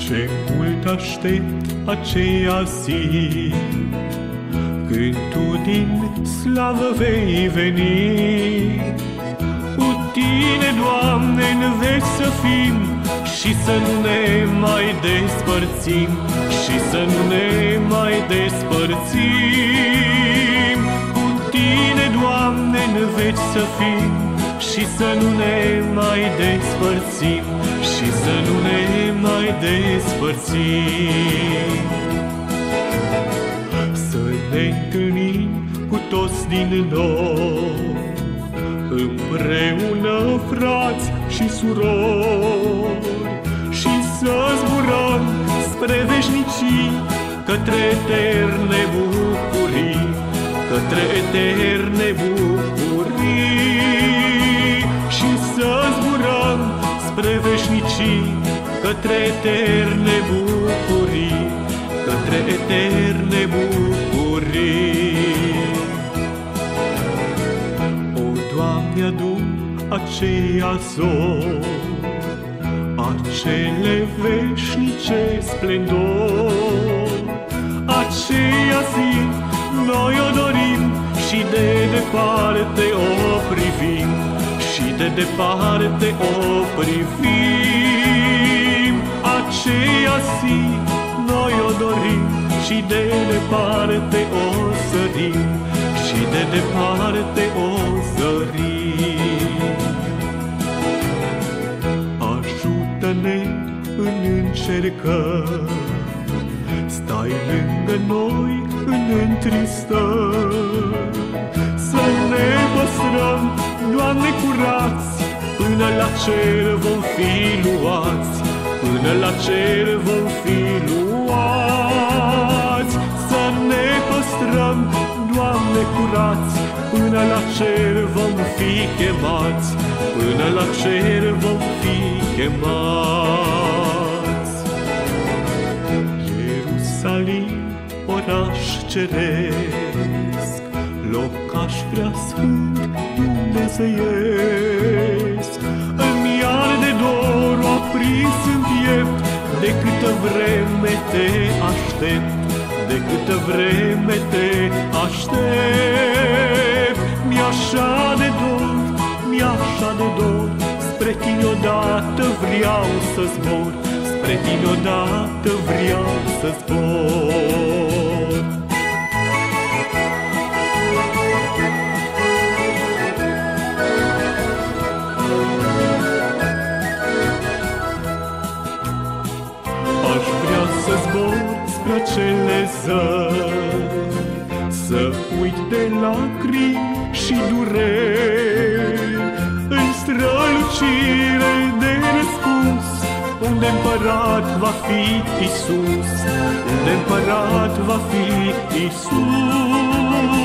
Ce mult aștept aceea zi, când Tu din slavă vei veni. Cu Tine, Doamne, în veci să fim și să nu ne mai despărțim, și să nu ne mai despărțim. Cu Tine, Doamne, în veci să fim și să nu ne mai despărțim, și să nu ne mai despărțim. Să ne întâlnim cu toți din nou, împreună, frați și surori, și să zburăm spre veșnicii, către eterne bucurii, către eterne bucurii. Și să zburăm spre veșnicii, către eterne bucurii, către eterne bucurii. O, Doamne, adu aceea zor, acele veșnice splendori, aceea zi noi o dorim și de departe o privim, și de departe o privim. Aceea zi noi o dorim și de departe o sărim, și de departe o sărim. Ajută-ne în încercări, stai lângă noi în întristări, să ne păstrăm, Doamne, curați, până la cer vom fi luați, până la cer vom fi luați. Să ne păstrăm, Doamne, curați, până la cer vom fi chemați, până la cer vom fi chemați. Ierusalim, oraș ceresc, locaș prea sfânt dumnezeiesc, îmi arde dorul aprins în piept, de câtă vreme te aștept, de câtă vreme te aștept. Mi-e așa de dor, mi-e așa de dor, spre Tine odată vreau să zbor, spre Tine odată vreau să zbor. Aș vrea să zbor spre acele zări, să uit de lacrimi și dureri, în strălucire de răspuns, unde împărat va fi Iisus, unde împărat va fi Iisus.